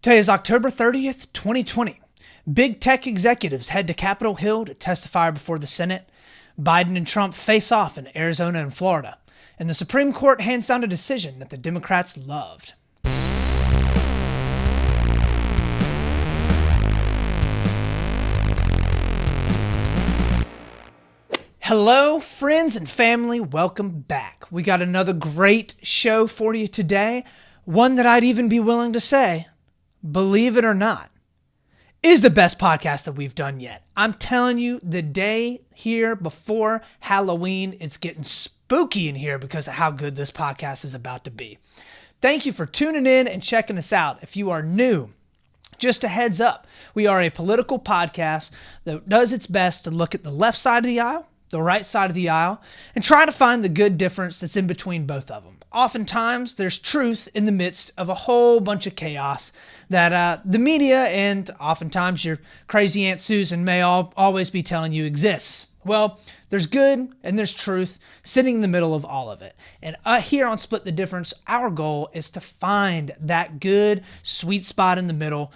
Today is October 30th, 2020. Big tech executives head to Capitol Hill to testify before the Senate. Biden and Trump face off in Arizona and Florida. And the Supreme Court hands down a decision that the Democrats loved. Hello, friends and family. Welcome back. We got another great show for you today. One that I'd even be willing to say, believe it or not, is the best podcast that we've done yet. I'm telling you, the day here before Halloween, it's getting spooky in here because of how good this podcast is about to be. Thank you for tuning in and checking us out. If you are new, just a heads up, we are a political podcast that does its best to look at the left side of the aisle, the right side of the aisle, and try to find the good difference that's in between both of them. Oftentimes, there's truth in the midst of a whole bunch of chaos that the media and oftentimes your crazy Aunt Susan may always be telling you exists. Well, there's good and there's truth sitting in the middle of all of it. And here on Split the Difference, our goal is to find that good, sweet spot in the middle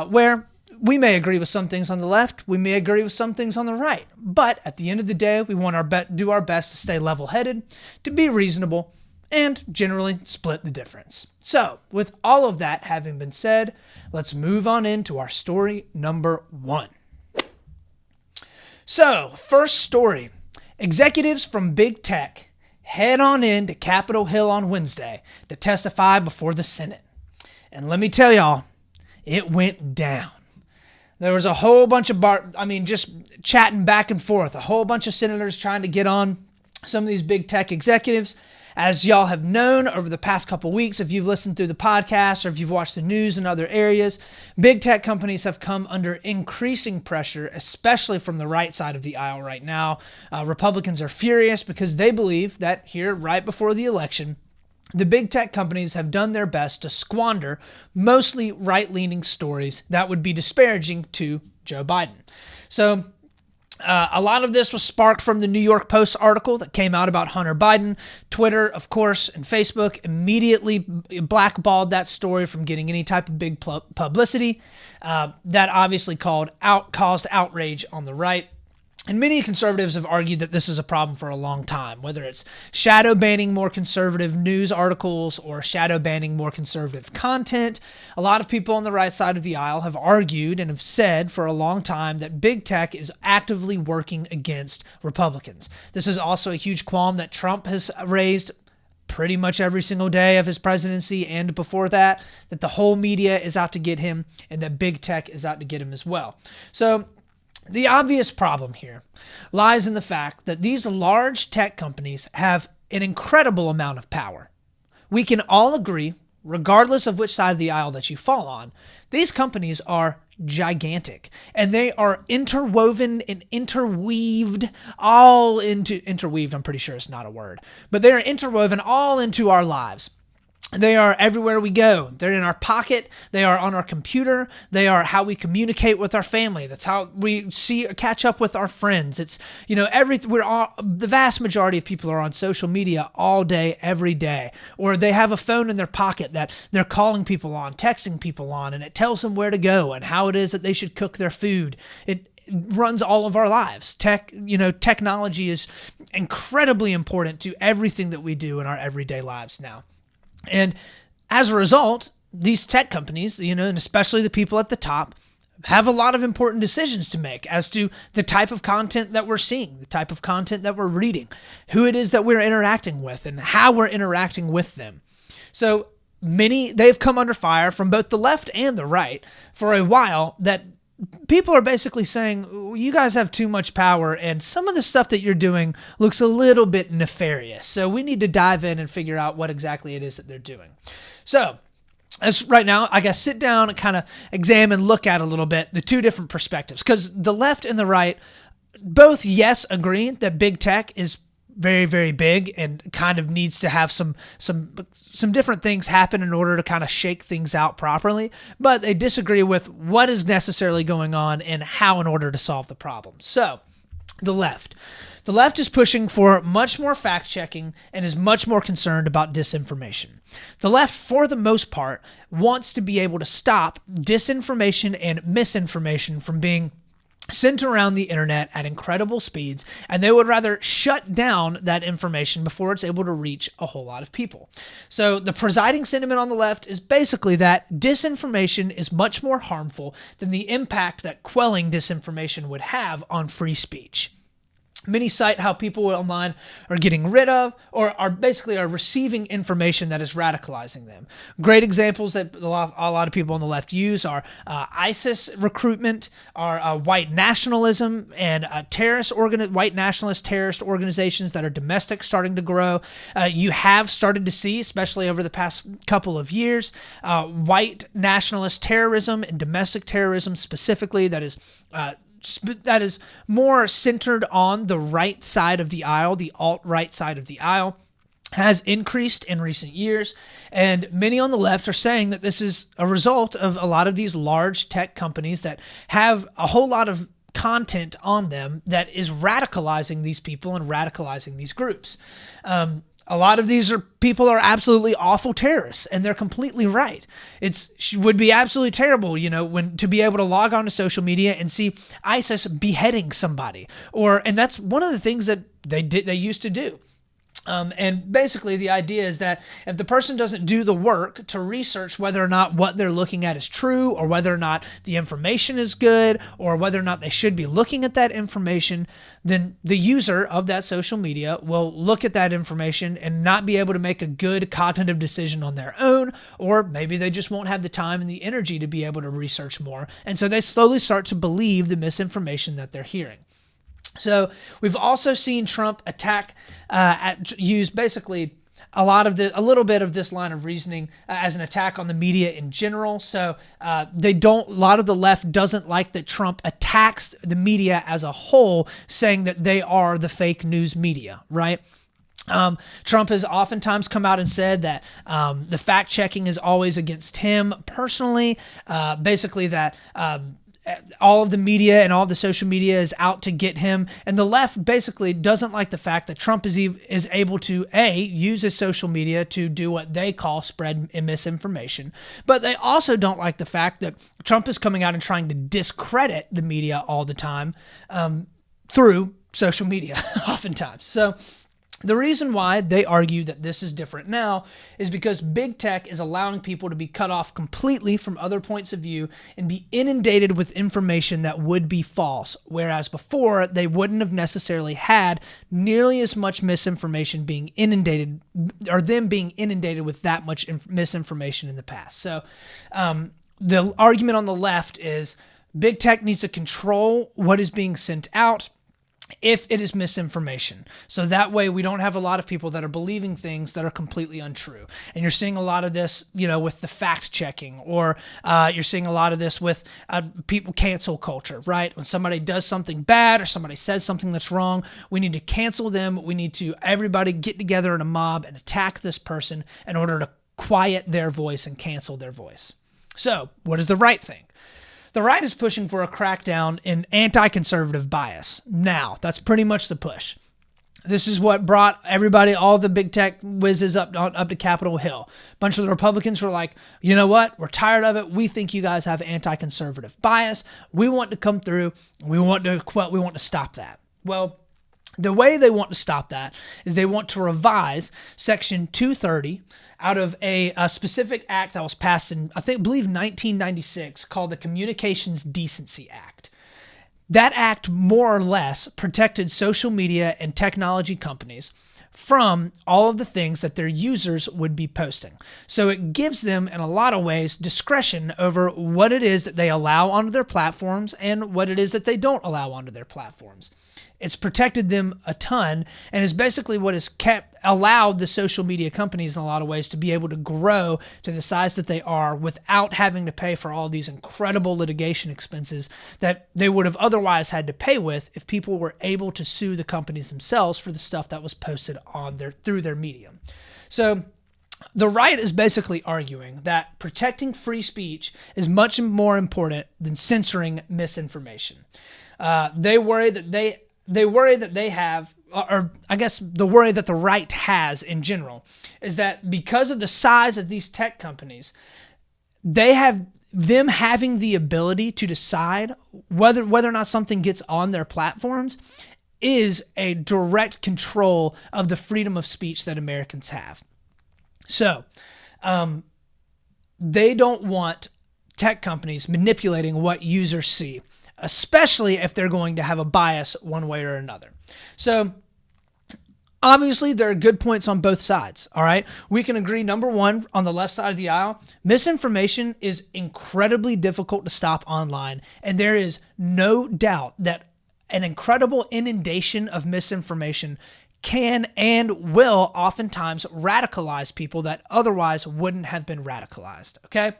where we may agree with some things on the left, we may agree with some things on the right. But at the end of the day, we want to do our best to stay level-headed, to be reasonable, and generally split the difference. So, with all of that having been said, let's move on into our story number one. So, first story. Executives from big tech head on in to Capitol Hill on Wednesday to testify before the Senate. And let me tell y'all, it went down. There was a whole bunch of just chatting back and forth, a whole bunch of senators trying to get on some of these big tech executives. As y'all have known over the past couple weeks, if you've listened through the podcast or if you've watched the news in other areas, big tech companies have come under increasing pressure, especially from the right side of the aisle right now. Republicans are furious because they believe that here, right before the election, the big tech companies have done their best to squander mostly right-leaning stories that would be disparaging to Joe Biden. So a lot of this was sparked from the New York Post article that came out about Hunter Biden. Twitter, of course, and Facebook immediately blackballed that story from getting any type of big publicity. That obviously caused outrage on the right. And many conservatives have argued that this is a problem for a long time, whether it's shadow banning more conservative news articles or shadow banning more conservative content. A lot of people on the right side of the aisle have argued and have said for a long time that big tech is actively working against Republicans. This is also a huge qualm that Trump has raised pretty much every single day of his presidency and before that the whole media is out to get him and that big tech is out to get him as well. So the obvious problem here lies in the fact that these large tech companies have an incredible amount of power. We can all agree, regardless of which side of the aisle that you fall on, these companies are gigantic and they are interwoven and interweaved I'm pretty sure it's not a word, but they are interwoven all into our lives. They are everywhere we go. They're in our pocket. They are on our computer. They are how we communicate with our family. That's how we catch up with our friends. It's, the vast majority of people are on social media all day, every day, or they have a phone in their pocket that they're calling people on, texting people on, and it tells them where to go and how it is that they should cook their food. It runs all of our lives. Technology is incredibly important to everything that we do in our everyday lives now. And as a result, these tech companies, and especially the people at the top, have a lot of important decisions to make as to the type of content that we're seeing, the type of content that we're reading, who it is that we're interacting with, and how we're interacting with them. So they've come under fire from both the left and the right for a while that people are basically saying, you guys have too much power and some of the stuff that you're doing looks a little bit nefarious. So we need to dive in and figure out what exactly it is that they're doing. So as right now, I guess sit down and kind of examine, look at a little bit the two different perspectives, because the left and the right both, yes, agree that big tech is very, very big and kind of needs to have some different things happen in order to kind of shake things out properly, but they disagree with what is necessarily going on and how in order to solve the problem. So, the left is pushing for much more fact-checking and is much more concerned about disinformation. The left, for the most part, wants to be able to stop disinformation and misinformation from being sent around the internet at incredible speeds, and they would rather shut down that information before it's able to reach a whole lot of people. So the presiding sentiment on the left is basically that disinformation is much more harmful than the impact that quelling disinformation would have on free speech. Many cite how people online are getting rid of or are receiving information that is radicalizing them. Great examples that a lot of people on the left use are ISIS recruitment, are white nationalism, and white nationalist terrorist organizations that are domestic starting to grow. You have started to see, especially over the past couple of years, white nationalist terrorism and domestic terrorism specifically that is more centered on the right side of the aisle, the alt-right side of the aisle, has increased in recent years. And many on the left are saying that this is a result of a lot of these large tech companies that have a whole lot of content on them that is radicalizing these people and radicalizing these groups. A lot of these people are absolutely awful terrorists, and they're completely right. It would be absolutely terrible, to be able to log on to social media and see ISIS beheading somebody, and that's one of the things that they used to do. And basically the idea is that if the person doesn't do the work to research whether or not what they're looking at is true, or whether or not the information is good, or whether or not they should be looking at that information, then the user of that social media will look at that information and not be able to make a good cognitive decision on their own, or maybe they just won't have the time and the energy to be able to research more. And so they slowly start to believe the misinformation that they're hearing. So we've also seen Trump use basically a little bit of this line of reasoning as an attack on the media in general. So a lot of the left doesn't like that Trump attacks the media as a whole, saying that they are the fake news media, right? Trump has oftentimes come out and said that the fact checking is always against him personally, basically that all of the media and all of the social media is out to get him. And the left basically doesn't like the fact that Trump is able to, use his social media to do what they call spread misinformation. But they also don't like the fact that Trump is coming out and trying to discredit the media all the time through social media, oftentimes. So the reason why they argue that this is different now is because big tech is allowing people to be cut off completely from other points of view and be inundated with information that would be false, whereas before they wouldn't have necessarily had nearly as much misinformation being inundated, or them being inundated with that much misinformation in the past. So the argument on the left is big tech needs to control what is being sent out if it is misinformation. So that way we don't have a lot of people that are believing things that are completely untrue. And you're seeing a lot of this, with the fact checking, or you're seeing a lot of this with people cancel culture, right? When somebody does something bad or somebody says something that's wrong, we need to cancel them. We need to everybody get together in a mob and attack this person in order to quiet their voice and cancel their voice. So what is the right thing? The right is pushing for a crackdown in anti-conservative bias. Now, that's pretty much the push. This is what brought everybody, all the big tech whizzes up to Capitol Hill. A bunch of the Republicans were like, you know what? We're tired of it. We think you guys have anti-conservative bias. We want to come through. We want to stop that. Well, the way they want to stop that is they want to revise Section 230 out of a specific act that was passed in, I believe 1996, called the Communications Decency Act. That act more or less protected social media and technology companies from all of the things that their users would be posting. So it gives them, in a lot of ways, discretion over what it is that they allow onto their platforms and what it is that they don't allow onto their platforms. It's protected them a ton, and is basically what has allowed the social media companies in a lot of ways to be able to grow to the size that they are without having to pay for all these incredible litigation expenses that they would have otherwise had to pay with if people were able to sue the companies themselves for the stuff that was posted on through their medium. So the right is basically arguing that protecting free speech is much more important than censoring misinformation. They worry that they have or I guess the worry that the right has in general, is that because of the size of these tech companies, they have them having the ability to decide whether or not something gets on their platforms is a direct control of the freedom of speech that Americans have. So, they don't want tech companies manipulating what users see, especially if they're going to have a bias one way or another. So, obviously, there are good points on both sides, all right? We can agree, number one, on the left side of the aisle, misinformation is incredibly difficult to stop online, and there is no doubt that an incredible inundation of misinformation can and will oftentimes radicalize people that otherwise wouldn't have been radicalized, okay?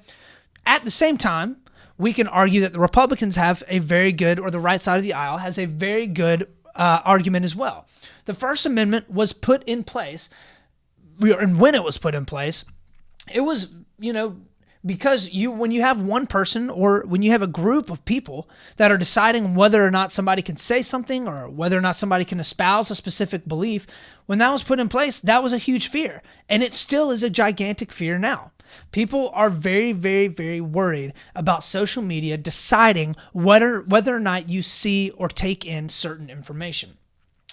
At the same time, we can argue that the Republicans have a very good, or the right side of the aisle has a very good argument as well. The First Amendment was put in place, and when it was put in place, it was, because when you have one person or when you have a group of people that are deciding whether or not somebody can say something or whether or not somebody can espouse a specific belief, when that was put in place, that was a huge fear. And it still is a gigantic fear now. People are very, very, very worried about social media deciding whether or not you see or take in certain information.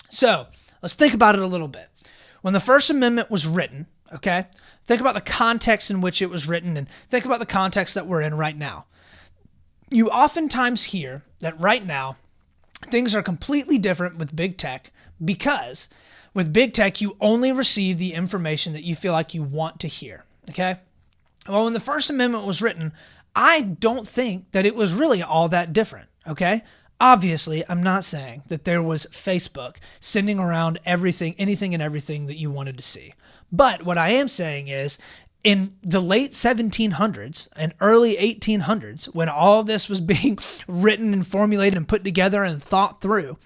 So let's think about it a little bit. When the First Amendment was written, okay, think about the context in which it was written and think about the context that we're in right now. You oftentimes hear that right now things are completely different with big tech because with big tech, you only receive the information that you feel like you want to hear, okay? Well, when the First Amendment was written, I don't think that it was really all that different, okay? Obviously, I'm not saying that there was Facebook sending around anything and everything that you wanted to see. But what I am saying is, in the late 1700s and early 1800s, when all of this was being written and formulated and put together and thought through,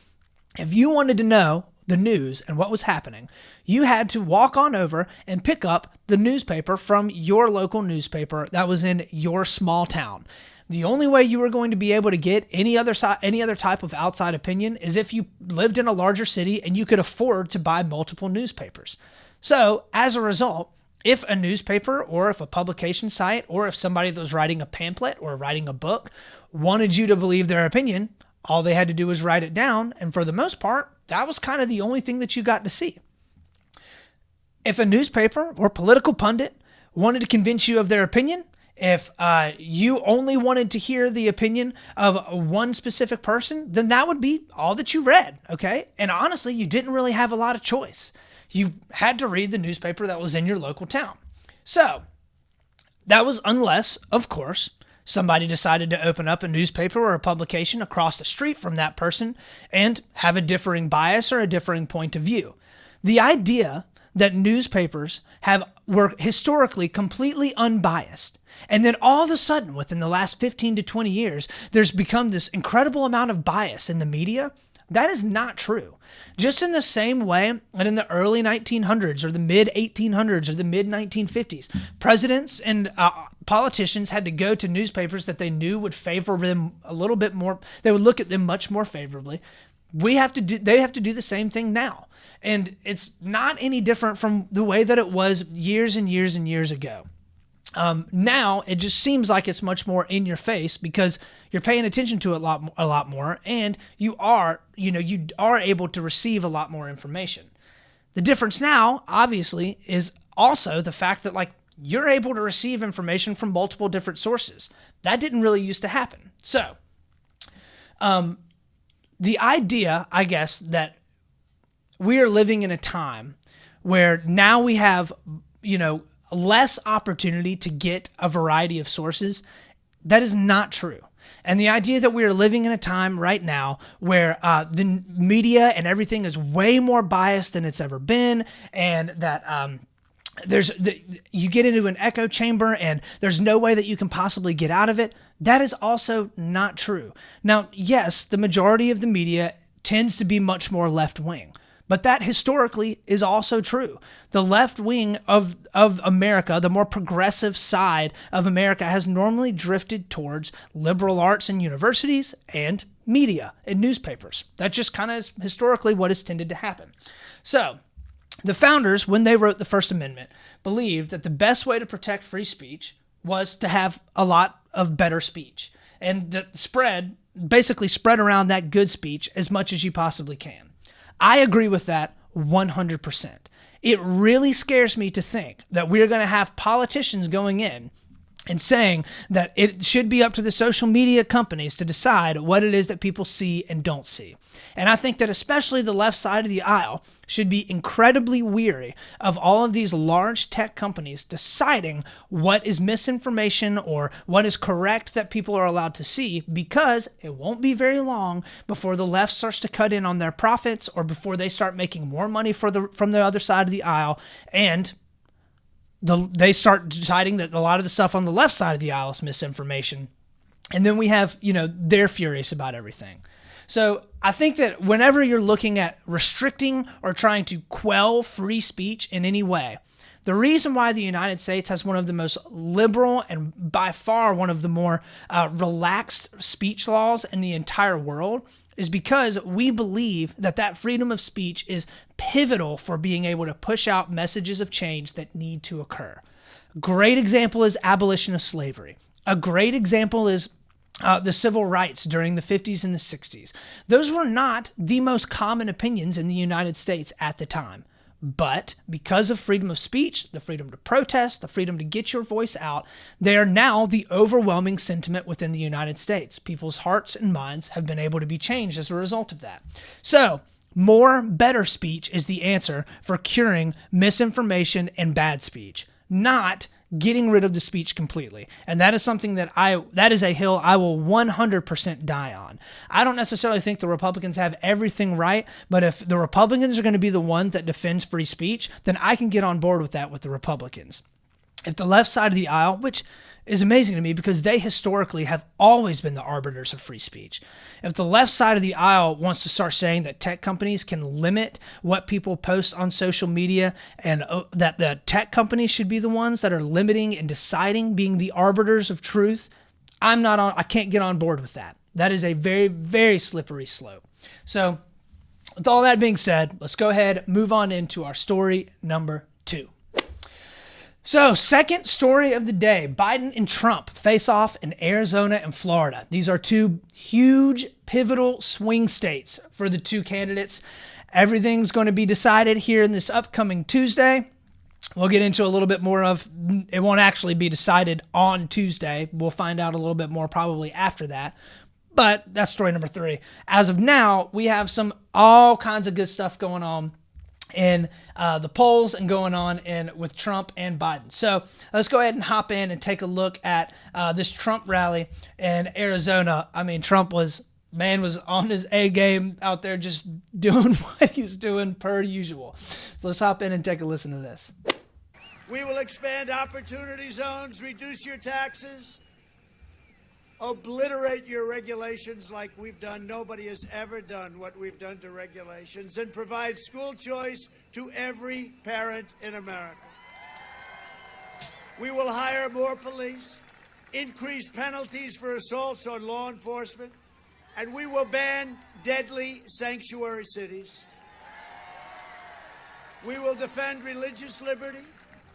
if you wanted to know the news and what was happening, you had to walk on over and pick up the newspaper from your local newspaper that was in your small town. The only way you were going to be able to get any other type of outside opinion is if you lived in a larger city and you could afford to buy multiple newspapers. So, as a result, if a newspaper or if a publication site or if somebody that was writing a pamphlet or writing a book wanted you to believe their opinion, all they had to do was write it down, and for the most part, that was kind of the only thing that you got to see. If a newspaper or political pundit wanted to convince you of their opinion, if you only wanted to hear the opinion of one specific person, then that would be all that you read, okay? And honestly, you didn't really have a lot of choice. You had to read the newspaper that was in your local town. So, that was unless, of course, somebody decided to open up a newspaper or a publication across the street from that person and have a differing bias or a differing point of view. The idea that newspapers were historically completely unbiased, and then all of a sudden, within the last 15 to 20 years, there's become this incredible amount of bias in the media, that is not true. Just in the same way that in the early 1900s or the mid 1800s or the mid 1950s, presidents and politicians had to go to newspapers that they knew would favor them a little bit more. They would look at them much more favorably. They have to do the same thing now. And it's not any different from the way that it was years and years and years ago. Now it just seems like it's much more in your face because you're paying attention to it a lot more, and you are able to receive a lot more information. The difference now, obviously, is also the fact that you're able to receive information from multiple different sources. That didn't really used to happen. So, the idea, I guess, that we are living in a time where now we have, less opportunity to get a variety of sources, that is not true. And the idea that we are living in a time right now where the media and everything is way more biased than it's ever been, and that you get into an echo chamber and there's no way that you can possibly get out of it, that is also not true. Now, yes, the majority of the media tends to be much more left-wing, But that historically is also true. The left wing of America, the more progressive side of America, has normally drifted towards liberal arts and universities and media and newspapers. That just kind of is historically what has tended to happen. So the founders, when they wrote the First Amendment, believed that the best way to protect free speech was to have a lot of better speech and to basically spread around that good speech as much as you possibly can. I agree with that 100%. It really scares me to think that we're going to have politicians going in and saying that it should be up to the social media companies to decide what it is that people see and don't see. And I think that especially the left side of the aisle should be incredibly weary of all of these large tech companies deciding what is misinformation or what is correct that people are allowed to see, because it won't be very long before the left starts to cut in on their profits or before they start making more money from the other side of the aisle, and they start deciding that a lot of the stuff on the left side of the aisle is misinformation. And then we have, they're furious about everything. So I think that whenever you're looking at restricting or trying to quell free speech in any way, the reason why the United States has one of the most liberal and by far one of the more relaxed speech laws in the entire world is because we believe that freedom of speech is pivotal for being able to push out messages of change that need to occur. Great example is abolition of slavery. A great example is the civil rights during the 50s and the 60s. Those were not the most common opinions in the United States at the time. But because of freedom of speech, the freedom to protest, the freedom to get your voice out, they are now the overwhelming sentiment within the United States. People's hearts and minds have been able to be changed as a result of that. So, more better speech is the answer for curing misinformation and bad speech, not getting rid of the speech completely. And that is something that is a hill I will 100% die on. I don't necessarily think the Republicans have everything right, but if the Republicans are going to be the one that defends free speech, then I can get on board with that with the Republicans. If the left side of the aisle, which is amazing to me because they historically have always been the arbiters of free speech. If the left side of the aisle wants to start saying that tech companies can limit what people post on social media and that the tech companies should be the ones that are limiting and deciding, being the arbiters of truth, I can't get on board with that. That is a very, very slippery slope. So with all that being said, let's go ahead, move on into our story number 2. So, second story of the day, Biden and Trump face off in Arizona and Florida. These are two huge, pivotal swing states for the two candidates. Everything's going to be decided here in this upcoming Tuesday. We'll get into a little bit more of, it won't actually be decided on Tuesday. We'll find out a little bit more probably after that. But that's story number 3. As of now, we have all kinds of good stuff going on in the polls and going on with Trump and Biden. So let's go ahead and hop in and take a look at this Trump rally in Arizona. I mean, Trump was on his A game out there just doing what he's doing per usual. So let's hop in and take a listen to this. We will expand opportunity zones, reduce your taxes, obliterate your regulations like we've done. Nobody has ever done what we've done to regulations, and provide school choice to every parent in America. We will hire more police, increase penalties for assaults on law enforcement, and we will ban deadly sanctuary cities. We will defend religious liberty,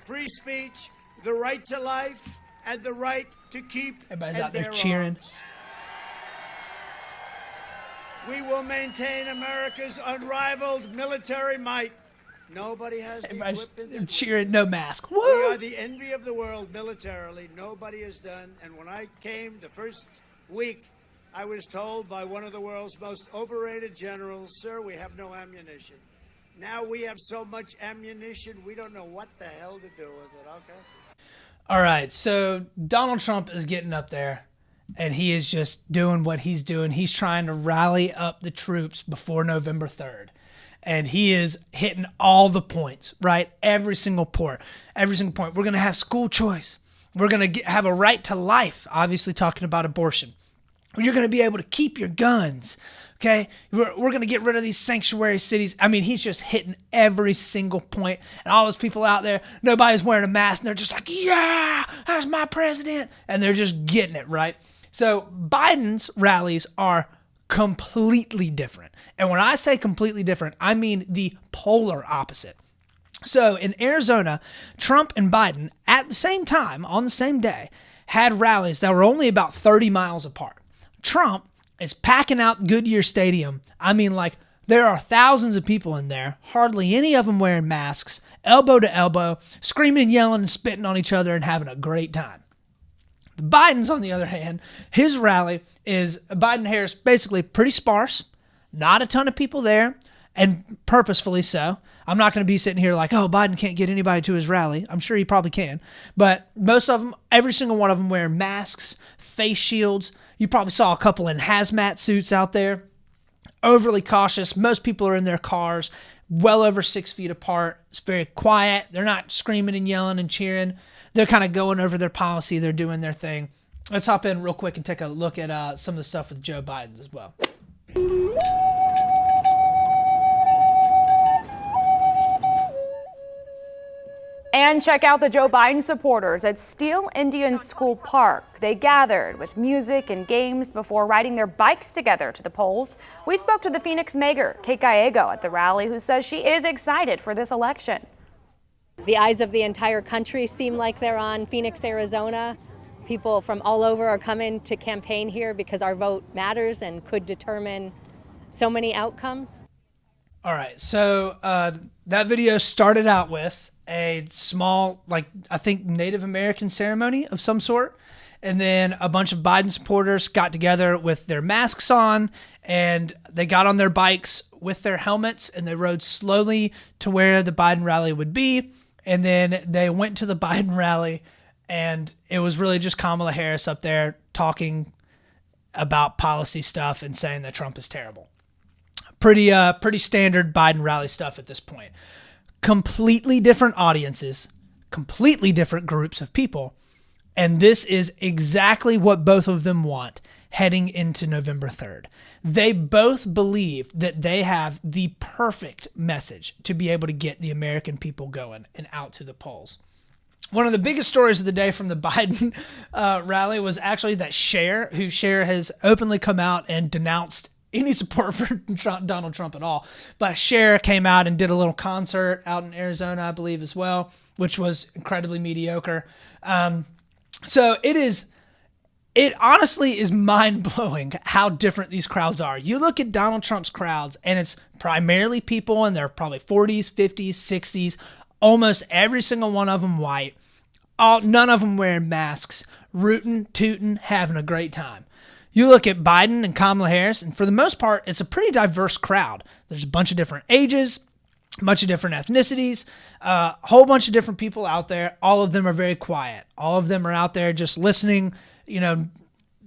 free speech, the right to life, and the right to keep Everybody's and out there bear cheering. arms. We will maintain America's unrivaled military might. Nobody has the equipment. They're cheering, no mask. Woo! We are the envy of the world militarily. Nobody has done. And when I came the first week, I was told by one of the world's most overrated generals, sir, we have no ammunition. Now we have so much ammunition, we don't know what the hell to do with it, okay? All right, so Donald Trump is getting up there, and he is just doing what he's doing. He's trying to rally up the troops before November 3rd. And he is hitting all the points, right? Every single point. We're going to have school choice. We're going to have a right to life, obviously talking about abortion. You're going to be able to keep your guns. Okay, we're going to get rid of these sanctuary cities. I mean, he's just hitting every single point. And all those people out there, nobody's wearing a mask. And they're just like, yeah, that's my president. And they're just getting it, right? So Biden's rallies are completely different. And when I say completely different, I mean the polar opposite. So in Arizona, Trump and Biden at the same time, on the same day, had rallies that were only about 30 miles apart. Trump is packing out Goodyear Stadium. I mean, like, there are thousands of people in there, hardly any of them wearing masks, elbow to elbow, screaming, yelling, and spitting on each other and having a great time. Biden's, on the other hand, his rally is Biden-Harris basically pretty sparse, not a ton of people there, and purposefully so. I'm not going to be sitting here like, oh, Biden can't get anybody to his rally. I'm sure he probably can. But most of them, every single one of them wearing masks, face shields. You probably saw a couple in hazmat suits out there. Overly cautious. Most people are in their cars, well over 6 feet apart. It's very quiet. They're not screaming and yelling and cheering. They're kind of going over their policy. They're doing their thing. Let's hop in real quick and take a look at some of the stuff with Joe Biden as well. And check out the Joe Biden supporters at Steele Indian School Park. They gathered with music and games before riding their bikes together to the polls. We spoke to the Phoenix mayor, Kate Gallego, at the rally, who says she is excited for this election. The eyes of the entire country seem like they're on Phoenix, Arizona. People from all over are coming to campaign here because our vote matters and could determine so many outcomes. All right, so that video started out with a small, like, I think Native American ceremony of some sort. And then a bunch of Biden supporters got together with their masks on, and they got on their bikes with their helmets, and they rode slowly to where the Biden rally would be. And then they went to the Biden rally, and it was really just Kamala Harris up there talking about policy stuff and saying that Trump is terrible. Pretty standard Biden rally stuff at this point. Completely different audiences, completely different groups of people. And this is exactly what both of them want heading into November 3rd. They both believe that they have the perfect message to be able to get the American people going and out to the polls. One of the biggest stories of the day from the Biden rally was actually that Cher has openly come out and denounced any support for Donald Trump at all. But Cher came out and did a little concert out in Arizona, I believe, as well, which was incredibly mediocre. So it honestly is mind-blowing how different these crowds are. You look at Donald Trump's crowds, and it's primarily people in their probably 40s, 50s, 60s, almost every single one of them white, none of them wearing masks, rootin', tootin', having a great time. You look at Biden and Kamala Harris, and for the most part, it's a pretty diverse crowd. There's a bunch of different ages, a bunch of different ethnicities, a whole bunch of different people out there. All of them are very quiet. All of them are out there just listening,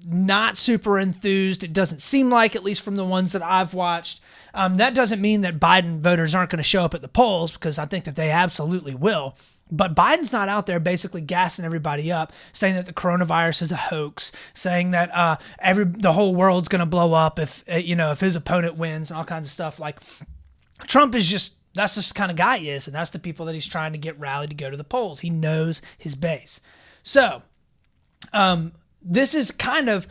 not super enthused. It doesn't seem like, at least from the ones that I've watched. That doesn't mean that Biden voters aren't going to show up at the polls, because I think that they absolutely will. But Biden's not out there basically gassing everybody up, saying that the coronavirus is a hoax, saying that the whole world's going to blow up if his opponent wins and all kinds of stuff. Like, Trump is that's just the kind of guy he is, and that's the people that he's trying to get rallied to go to the polls. He knows his base. So, this is kind of,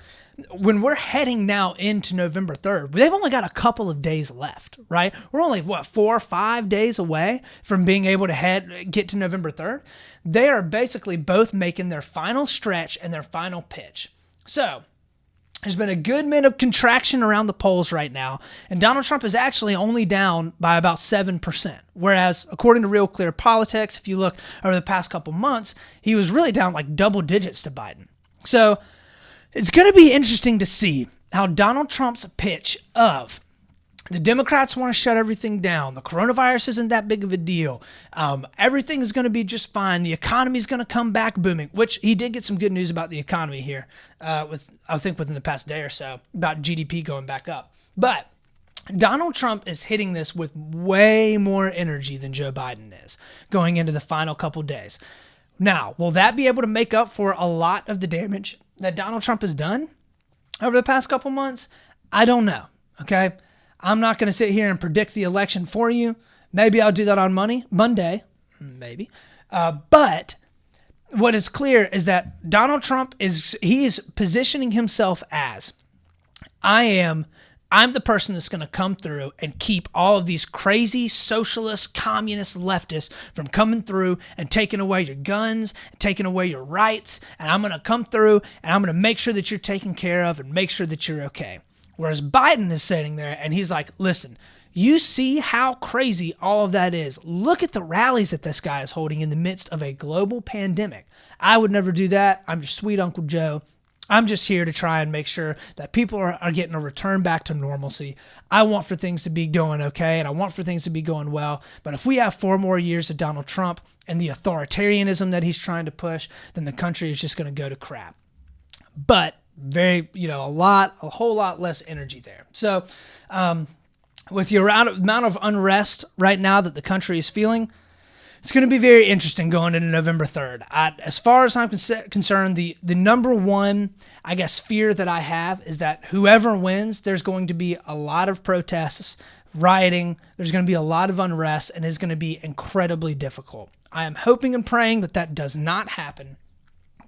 when we're heading now into November 3rd, they've only got a couple of days left, right? We're only, 4 or 5 days away from being able to get to November 3rd. They are basically both making their final stretch and their final pitch. So there's been a good bit of contraction around the polls right now, and Donald Trump is actually only down by about 7%. Whereas, according to Real Clear Politics, if you look over the past couple months, he was really down like double digits to Biden. So it's going to be interesting to see how Donald Trump's pitch of the Democrats want to shut everything down, the coronavirus isn't that big of a deal, everything is going to be just fine, the economy is going to come back booming, which he did get some good news about the economy here, within the past day or so, about GDP going back up. But Donald Trump is hitting this with way more energy than Joe Biden is going into the final couple days. Now, will that be able to make up for a lot of the damage that Donald Trump has done over the past couple months? I don't know. okay? I'm not going to sit here and predict the election for you. Maybe I'll do that on Monday, maybe. But what is clear is that Donald Trump is positioning himself as, I'm the person that's going to come through and keep all of these crazy socialist, communist leftists from coming through and taking away your guns, taking away your rights, and I'm going to come through and I'm going to make sure that you're taken care of and make sure that you're okay. Whereas Biden is sitting there and he's like, listen, you see how crazy all of that is. Look at the rallies that this guy is holding in the midst of a global pandemic. I would never do that. I'm your sweet Uncle Joe. I'm just here to try and make sure that people are getting a return back to normalcy. I want for things to be going okay, and I want for things to be going well. But if we have 4 more years of Donald Trump and the authoritarianism that he's trying to push, then the country is just going to go to crap. But a whole lot less energy there. So, with the amount of unrest right now that the country is feeling, it's going to be very interesting going into November 3rd. As far as I'm concerned, the number one, I guess, fear that I have is that whoever wins, there's going to be a lot of protests, rioting, there's going to be a lot of unrest, and it's going to be incredibly difficult. I am hoping and praying that that does not happen.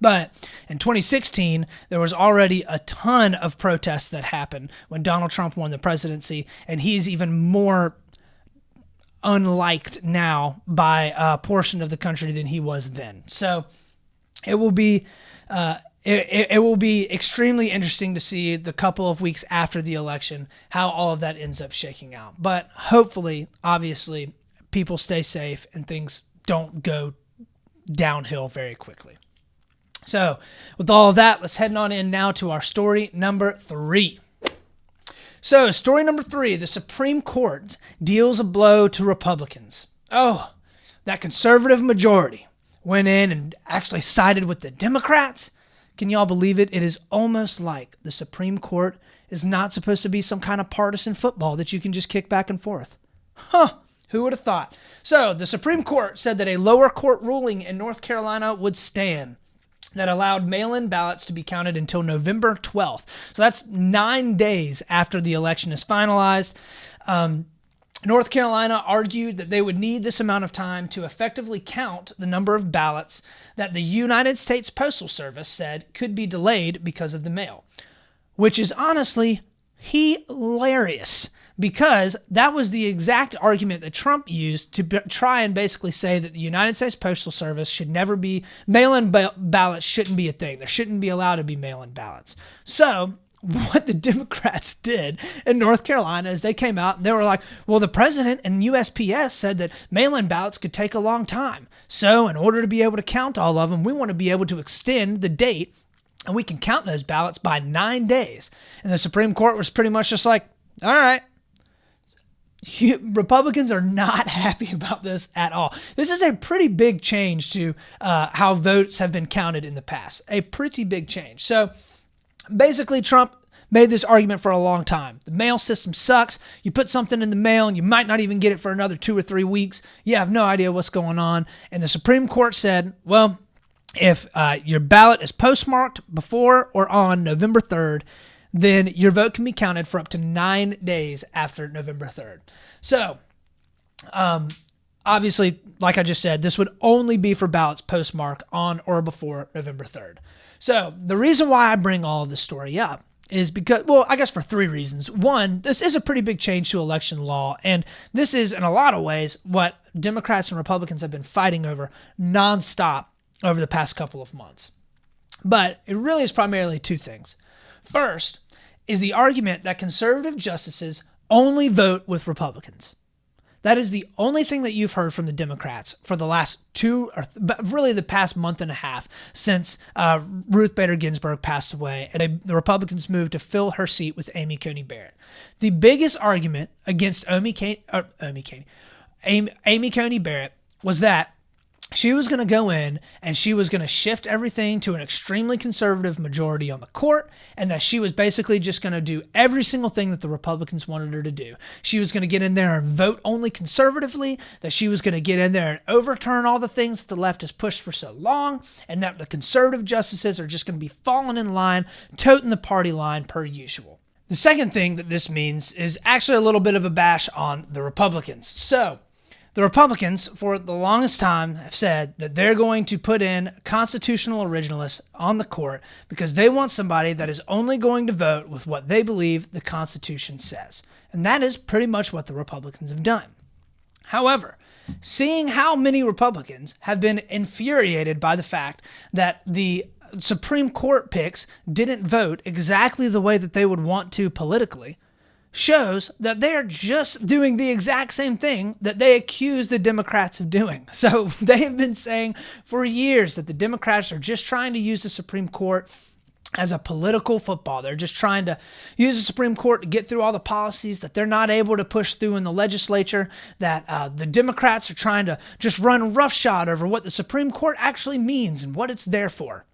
But in 2016, there was already a ton of protests that happened when Donald Trump won the presidency, and he's even more unliked now by a portion of the country than he was then. So it will be it will be extremely interesting to see the couple of weeks after the election how all of that ends up shaking out. But hopefully, obviously, people stay safe and things don't go downhill very quickly. So with all of that, let's head on in now to our story number 3. So story number 3, the Supreme Court deals a blow to Republicans. Oh, that conservative majority went in and actually sided with the Democrats. Can y'all believe it? It is almost like the Supreme Court is not supposed to be some kind of partisan football that you can just kick back and forth. Who would have thought? So the Supreme Court said that a lower court ruling in North Carolina would stand that allowed mail-in ballots to be counted until November 12th. So that's 9 days after the election is finalized. North Carolina argued that they would need this amount of time to effectively count the number of ballots that the United States Postal Service said could be delayed because of the mail, which is honestly hilarious, because that was the exact argument that Trump used to try and basically say that the United States Postal Service should never be, mail-in ballots shouldn't be a thing. There shouldn't be allowed to be mail-in ballots. So what the Democrats did in North Carolina is they came out and they were like, well, the president and USPS said that mail-in ballots could take a long time. So in order to be able to count all of them, we want to be able to extend the date and we can count those ballots by 9 days. And the Supreme Court was pretty much just like, all right. Republicans are not happy about this at all. This is a pretty big change to how votes have been counted in the past. A pretty big change. So basically, Trump made this argument for a long time. The mail system sucks. You put something in the mail and you might not even get it for another 2 or 3 weeks. You have no idea what's going on. And the Supreme Court said, well, if your ballot is postmarked before or on November 3rd, then your vote can be counted for up to 9 days after November 3rd. So, obviously, like I just said, this would only be for ballots postmarked on or before November 3rd. So, the reason why I bring all of this story up is because, well, I guess for 3 reasons. One, this is a pretty big change to election law, and this is, in a lot of ways, what Democrats and Republicans have been fighting over nonstop over the past couple of months. But it really is primarily 2 things. First is the argument that conservative justices only vote with Republicans. That is the only thing that you've heard from the Democrats for the last 2, or really the past month and a half since Ruth Bader Ginsburg passed away and the Republicans moved to fill her seat with Amy Coney Barrett. The biggest argument against Amy Coney Barrett was that she was going to go in and she was going to shift everything to an extremely conservative majority on the court, and that she was basically just going to do every single thing that the Republicans wanted her to do. She was going to get in there and vote only conservatively, that she was going to get in there and overturn all the things that the left has pushed for so long, and that the conservative justices are just going to be falling in line, toting the party line per usual. The second thing that this means is actually a little bit of a bash on the Republicans. So, the Republicans, for the longest time, have said that they're going to put in constitutional originalists on the court because they want somebody that is only going to vote with what they believe the Constitution says. And that is pretty much what the Republicans have done. However, seeing how many Republicans have been infuriated by the fact that the Supreme Court picks didn't vote exactly the way that they would want to politically, shows that they are just doing the exact same thing that they accuse the Democrats of doing. So they have been saying for years that the Democrats are just trying to use the Supreme Court as a political football. They're just trying to use the Supreme Court to get through all the policies that they're not able to push through in the legislature, that the Democrats are trying to just run roughshod over what the Supreme Court actually means and what it's there for.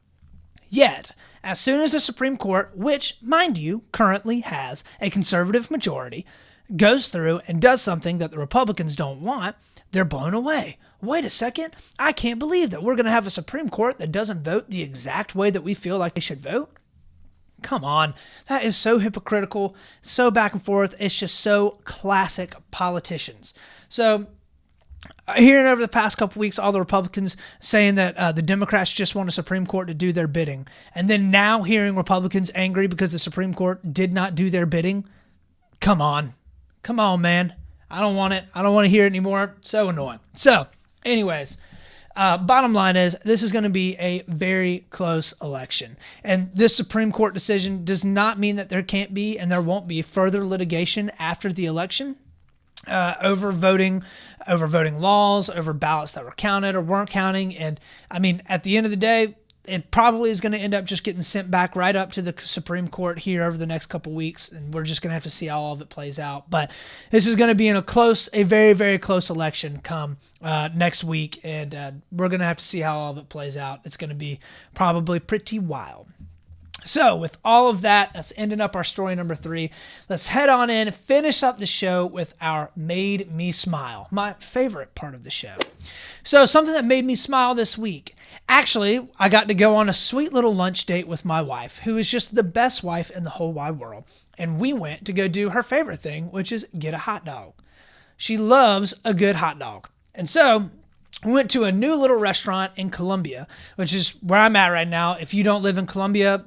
Yet, as soon as the Supreme Court, which, mind you, currently has a conservative majority, goes through and does something that the Republicans don't want, they're blown away. Wait a second, I can't believe that we're going to have a Supreme Court that doesn't vote the exact way that we feel like they should vote. Come on, that is so hypocritical, so back and forth. It's just so classic politicians. So, hearing over the past couple weeks, all the Republicans saying that the Democrats just want a Supreme Court to do their bidding. And then now hearing Republicans angry because the Supreme Court did not do their bidding. Come on. Come on, man. I don't want it. I don't want to hear it anymore. So annoying. So, anyways, bottom line is this is going to be a very close election. And this Supreme Court decision does not mean that there can't be and there won't be further litigation after the election. Over voting laws, over ballots that were counted or weren't counting. And I mean, at the end of the day, it probably is going to end up just getting sent back right up to the Supreme Court here over the next couple weeks. And we're just going to have to see how all of it plays out. But this is going to be a very, very close election come next week. And we're going to have to see how all of it plays out. It's going to be probably pretty wild. So with all of that, that's ending up our story number 3. Let's head on in, finish up the show with our Made Me Smile, my favorite part of the show. So something that made me smile this week. Actually, I got to go on a sweet little lunch date with my wife, who is just the best wife in the whole wide world. And we went to go do her favorite thing, which is get a hot dog. She loves a good hot dog. And so we went to a new little restaurant in Columbia, which is where I'm at right now. If you don't live in Columbia,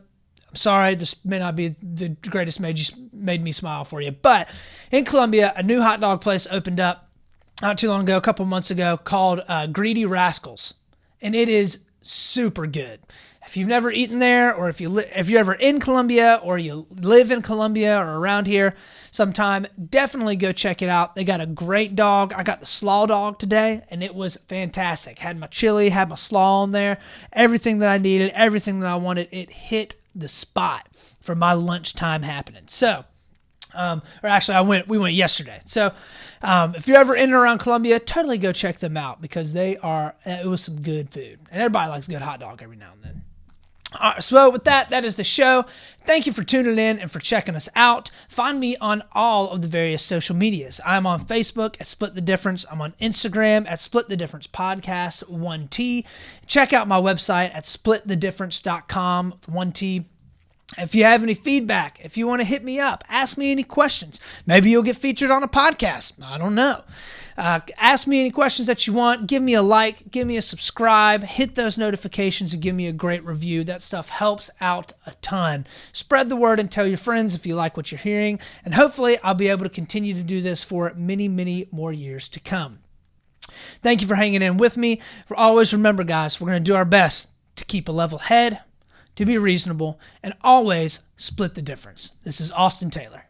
I'm sorry, this may not be the greatest made me smile for you. But in Columbia, a new hot dog place opened up not too long ago, a couple months ago, called Greedy Rascals. And it is super good. If you've never eaten there, or if you're ever in Columbia, or you live in Columbia or around here sometime, definitely go check it out. They got a great dog. I got the slaw dog today, and it was fantastic. Had my chili, had my slaw on there, everything that I needed, everything that I wanted. It hit the spot for my lunchtime happening. So, we went yesterday. So, if you're ever in and around Columbia, totally go check them out because it was some good food. And everybody likes a good hot dog every now and then. All right, so with that is the show. Thank you for tuning in and for checking us out. Find me on all of the various social medias. I'm on Facebook at Split the Difference. I'm on Instagram at Split the Difference Podcast, 1T. Check out my website at splitthedifference.com, 1T. If you have any feedback, if you want to hit me up, ask me any questions. Maybe you'll get featured on a podcast. I don't know. Ask me any questions that you want. Give me a like, give me a subscribe, hit those notifications, and give me a great review. That stuff helps out a ton. Spread the word and tell your friends if you like what you're hearing. And hopefully I'll be able to continue to do this for many, many more years to come. Thank you for hanging in with me. Always remember, guys, we're going to do our best to keep a level head, to be reasonable, and always split the difference. This is Austin Taylor.